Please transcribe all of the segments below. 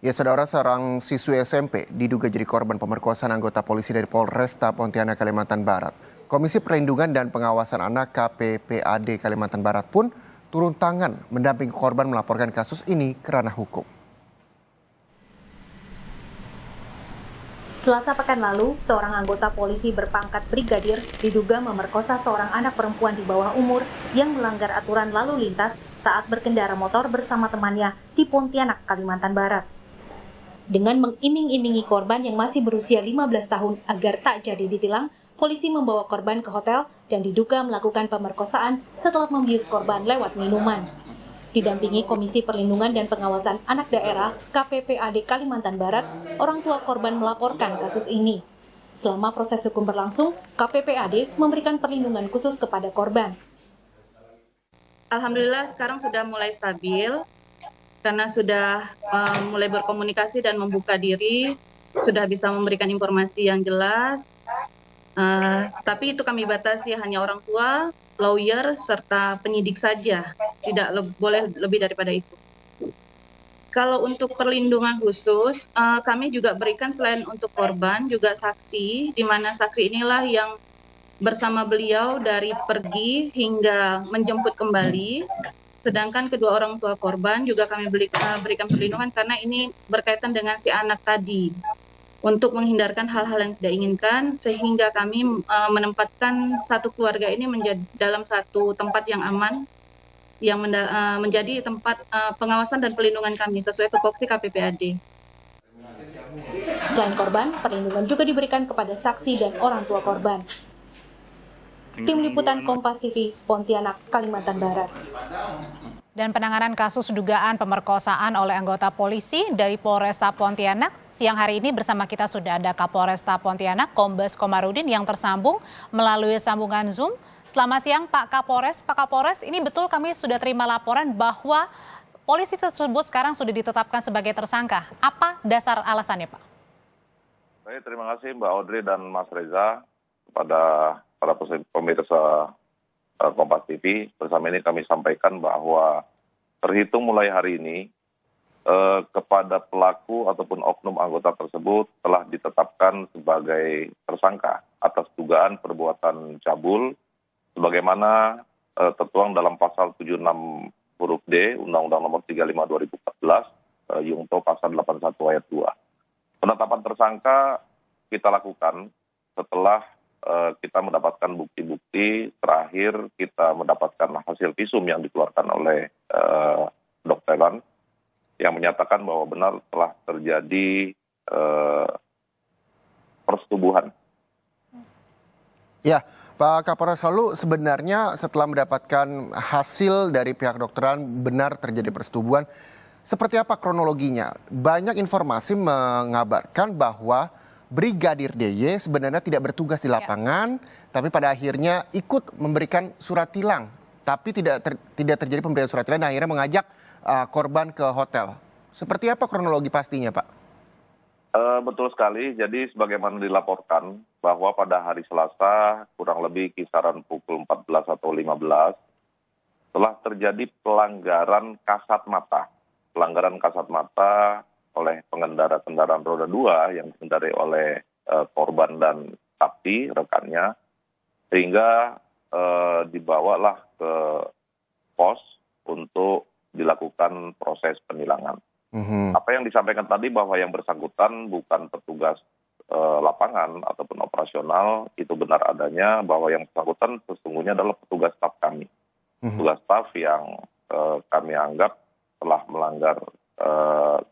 Ya, saudara, seorang siswi SMP diduga jadi korban pemerkosaan anggota polisi dari Polresta Pontianak, Kalimantan Barat. Komisi Perlindungan dan Pengawasan Anak KPPAD Kalimantan Barat pun turun tangan mendampingi korban melaporkan kasus ini ke ranah hukum. Selasa pekan lalu, seorang anggota polisi berpangkat brigadir diduga memerkosa seorang anak perempuan di bawah umur yang melanggar aturan lalu lintas saat berkendara motor bersama temannya di Pontianak, Kalimantan Barat. Dengan mengiming-imingi korban yang masih berusia 15 tahun agar tak jadi ditilang, polisi membawa korban ke hotel dan diduga melakukan pemerkosaan setelah membius korban lewat minuman. Didampingi Komisi Perlindungan dan Pengawasan Anak Daerah KPPAD Kalimantan Barat, orang tua korban melaporkan kasus ini. Selama proses hukum berlangsung, KPPAD memberikan perlindungan khusus kepada korban. Alhamdulillah sekarang sudah mulai stabil karena sudah mulai berkomunikasi dan membuka diri, sudah bisa memberikan informasi yang jelas. Tapi itu kami batasi hanya orang tua, lawyer, serta penyidik saja. Tidak boleh lebih daripada itu. Kalau untuk perlindungan khusus, kami juga berikan selain untuk korban, juga saksi, di mana saksi inilah yang bersama beliau dari pergi hingga menjemput kembali. Sedangkan kedua orang tua korban juga kami berikan perlindungan karena ini berkaitan dengan si anak tadi. Untuk menghindarkan hal-hal yang tidak inginkan, sehingga kami menempatkan satu keluarga ini dalam satu tempat yang aman, yang menjadi tempat pengawasan dan perlindungan kami sesuai tupoksi KPPAD. Selain korban, perlindungan juga diberikan kepada saksi dan orang tua korban. Tim Liputan Kompas TV, Pontianak, Kalimantan Barat. Dan penanganan kasus dugaan pemerkosaan oleh anggota polisi dari Polresta Pontianak. Siang hari ini bersama kita sudah ada Kapolresta Pontianak, Kombes Komarudin yang tersambung melalui sambungan Zoom. Selamat siang Pak Kapolres. Pak Kapolres, ini betul kami sudah terima laporan bahwa polisi tersebut sekarang sudah ditetapkan sebagai tersangka. Apa dasar alasannya Pak? Baik, terima kasih Mbak Audrey dan Mas Reza kepada para pemirsa Kompas TV. Bersama ini kami sampaikan bahwa terhitung mulai hari ini kepada pelaku ataupun oknum anggota tersebut telah ditetapkan sebagai tersangka atas dugaan perbuatan cabul sebagaimana tertuang dalam pasal 76 huruf D Undang-Undang Nomor 35 2014 Yungto pasal 81 ayat 2. Penetapan tersangka kita lakukan setelah kita mendapatkan bukti-bukti. Terakhir kita mendapatkan hasil visum yang dikeluarkan oleh kedokteran yang menyatakan bahwa benar telah terjadi persetubuhan. Ya, Pak Kapolres, lalu sebenarnya setelah mendapatkan hasil dari pihak dokteran benar terjadi persetubuhan, seperti apa kronologinya? Banyak informasi mengabarkan bahwa Brigadir DY sebenarnya tidak bertugas di lapangan, tapi pada akhirnya ikut memberikan surat tilang. Tapi tidak terjadi pemberian surat tilang, dan akhirnya mengajak korban ke hotel. Seperti apa kronologi pastinya, Pak? Betul sekali, jadi sebagaimana dilaporkan bahwa pada hari Selasa kurang lebih kisaran pukul 14 atau 15 telah terjadi pelanggaran kasat mata. Pelanggaran kasat mata oleh pengendara kendaraan roda 2 yang dikendarai oleh korban dan saksi rekannya, sehingga dibawalah ke pos untuk dilakukan proses penilangan. Apa yang disampaikan tadi bahwa yang bersangkutan bukan petugas lapangan ataupun operasional, itu benar adanya bahwa yang bersangkutan sesungguhnya adalah petugas staf kami. Petugas staf yang kami anggap telah melanggar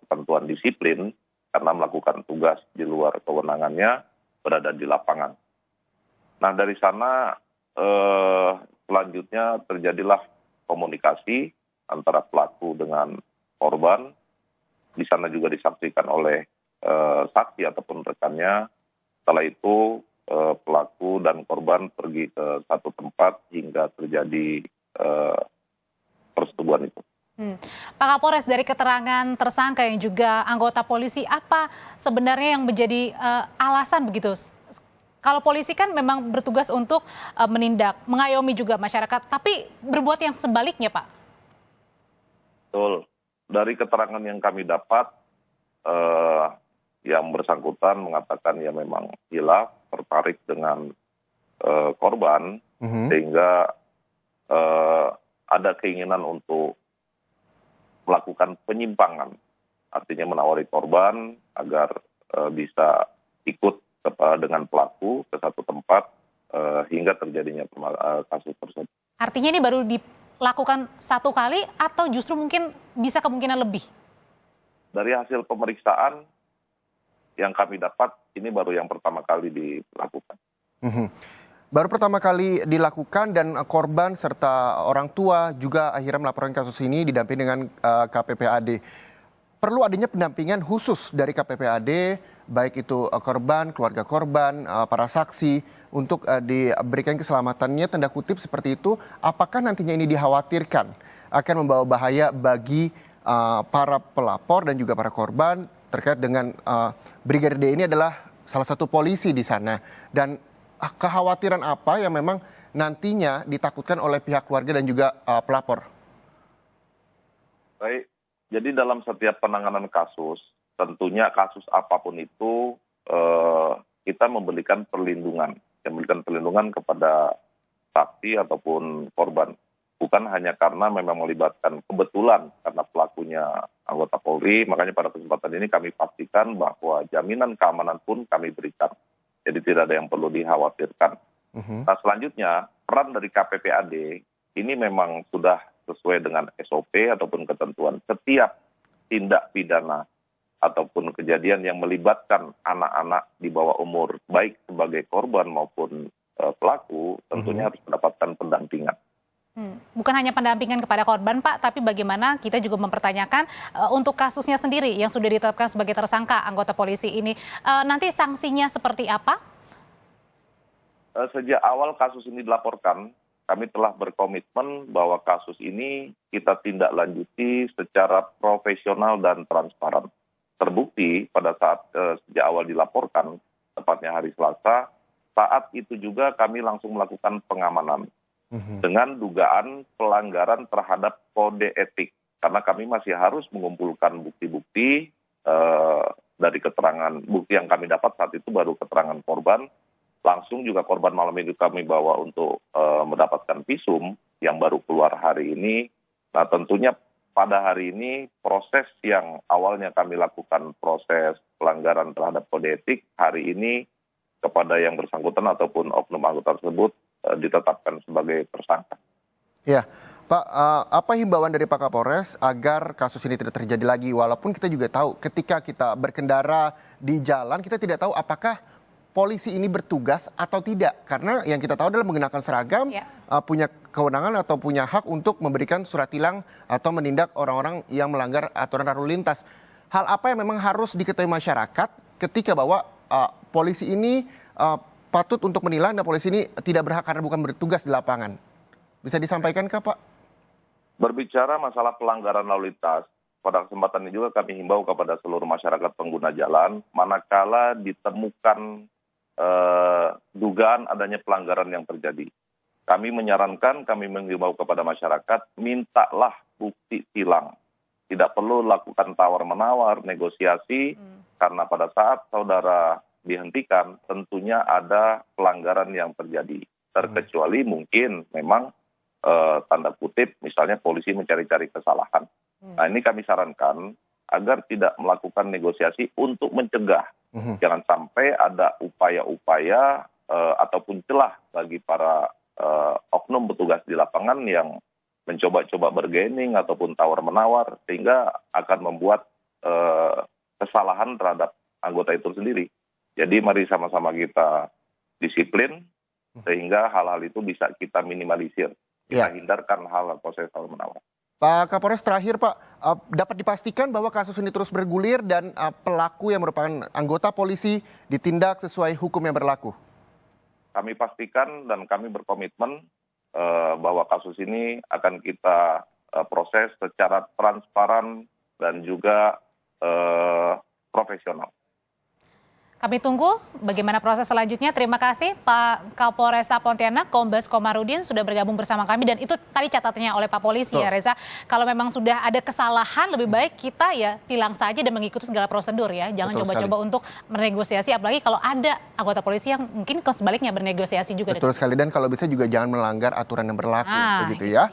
ketentuan disiplin karena melakukan tugas di luar kewenangannya berada di lapangan. Nah, dari sana selanjutnya terjadilah komunikasi antara pelaku dengan korban. Di sana juga disaksikan oleh saksi ataupun rekannya. Setelah itu pelaku dan korban pergi ke satu tempat hingga terjadi persetubuhan itu. Pak Kapolres, dari keterangan tersangka yang juga anggota polisi, apa sebenarnya yang menjadi alasan begitu? Kalau polisi kan memang bertugas untuk menindak, mengayomi juga masyarakat, tapi berbuat yang sebaliknya, Pak. Betul. Dari keterangan yang kami dapat, eh, yang bersangkutan mengatakan ya memang hilaf, tertarik dengan korban, sehingga ada keinginan untuk melakukan penyimpangan, artinya menawari korban agar bisa ikut dengan pelaku ke satu tempat hingga terjadinya kasus tersebut. Artinya ini baru dilakukan satu kali atau justru mungkin bisa kemungkinan lebih? Dari hasil pemeriksaan yang kami dapat, ini baru yang pertama kali dilakukan. Baru pertama kali dilakukan dan korban serta orang tua juga akhirnya melaporkan kasus ini didampingi dengan KPPAD. Perlu adanya pendampingan khusus dari KPPAD, baik itu korban, keluarga korban, para saksi, untuk diberikan keselamatannya, tanda kutip seperti itu. Apakah nantinya ini dikhawatirkan akan membawa bahaya bagi para pelapor dan juga para korban terkait dengan Brigadir D ini adalah salah satu polisi di sana, dan kekhawatiran apa yang memang nantinya ditakutkan oleh pihak keluarga dan juga pelapor? Baik, jadi dalam setiap penanganan kasus, tentunya kasus apapun itu kita memberikan perlindungan kepada saksi ataupun korban. Bukan hanya karena memang melibatkan kebetulan karena pelakunya anggota Polri, makanya pada kesempatan ini kami pastikan bahwa jaminan keamanan pun kami berikan. Jadi tidak ada yang perlu dikhawatirkan. Nah, selanjutnya peran dari KPPAD ini memang sudah sesuai dengan SOP ataupun ketentuan. Setiap tindak pidana ataupun kejadian yang melibatkan anak-anak di bawah umur, baik sebagai korban maupun pelaku, tentunya harus mendapatkan pendampingan. Bukan hanya pendampingan kepada korban, Pak, tapi bagaimana kita juga mempertanyakan untuk kasusnya sendiri yang sudah ditetapkan sebagai tersangka anggota polisi ini, nanti sanksinya seperti apa? Sejak awal kasus ini dilaporkan, kami telah berkomitmen bahwa kasus ini kita tindak lanjuti secara profesional dan transparan. Terbukti pada saat sejak awal dilaporkan, tepatnya hari Selasa, saat itu juga kami langsung melakukan pengamanan dengan dugaan pelanggaran terhadap kode etik. Karena kami masih harus mengumpulkan bukti-bukti dari keterangan, bukti yang kami dapat saat itu baru keterangan korban. Langsung juga korban malam itu kami bawa untuk mendapatkan visum yang baru keluar hari ini. Nah, tentunya pada hari ini proses yang awalnya kami lakukan proses pelanggaran terhadap kode etik, hari ini kepada yang bersangkutan ataupun oknum anggota tersebut ditetapkan sebagai tersangka. Ya, Pak, apa himbauan dari Pak Kapolres agar kasus ini tidak terjadi lagi? Walaupun kita juga tahu ketika kita berkendara di jalan, kita tidak tahu apakah polisi ini bertugas atau tidak. Karena yang kita tahu adalah menggunakan seragam, punya kewenangan atau punya hak untuk memberikan surat tilang atau menindak orang-orang yang melanggar aturan lalu lintas. Hal apa yang memang harus diketahui masyarakat ketika bahwa polisi ini patut untuk menilai dan polisi ini tidak berhak karena bukan bertugas di lapangan? Bisa disampaikan kah, Pak? Berbicara masalah pelanggaran lalu lintas, pada kesempatan ini juga kami himbau kepada seluruh masyarakat pengguna jalan, manakala ditemukan dugaan adanya pelanggaran yang terjadi. Kami menyarankan, kami menghimbau kepada masyarakat, mintalah bukti tilang. Tidak perlu lakukan tawar-menawar, negosiasi, karena pada saat saudara dihentikan, tentunya ada pelanggaran yang terjadi. Terkecuali mungkin memang tanda kutip, misalnya polisi mencari-cari kesalahan. Nah, ini kami sarankan agar tidak melakukan negosiasi untuk mencegah. Jangan sampai ada upaya-upaya ataupun celah bagi para oknum petugas di lapangan yang mencoba-coba bergening ataupun tawar-menawar, sehingga akan membuat kesalahan terhadap anggota itu sendiri. Jadi mari sama-sama kita disiplin, sehingga hal-hal itu bisa kita minimalisir. Kita hindarkan hal proses tawar-menawar. Pak Kapolres, terakhir Pak, dapat dipastikan bahwa kasus ini terus bergulir dan pelaku yang merupakan anggota polisi ditindak sesuai hukum yang berlaku? Kami pastikan dan kami berkomitmen bahwa kasus ini akan kita proses secara transparan dan juga profesional. Kami tunggu bagaimana proses selanjutnya. Terima kasih Pak Kapolresta Pontianak, Kombes Komarudin sudah bergabung bersama kami. Dan itu tadi catatannya oleh Pak Polisi ya Reza. Kalau memang sudah ada kesalahan, lebih baik kita ya tilang saja dan mengikuti segala prosedur ya. Jangan coba-coba untuk bernegosiasi, apalagi kalau ada anggota polisi yang mungkin sebaliknya bernegosiasi juga. Betul sekali, dan kalau bisa juga jangan melanggar aturan yang berlaku, begitu ya.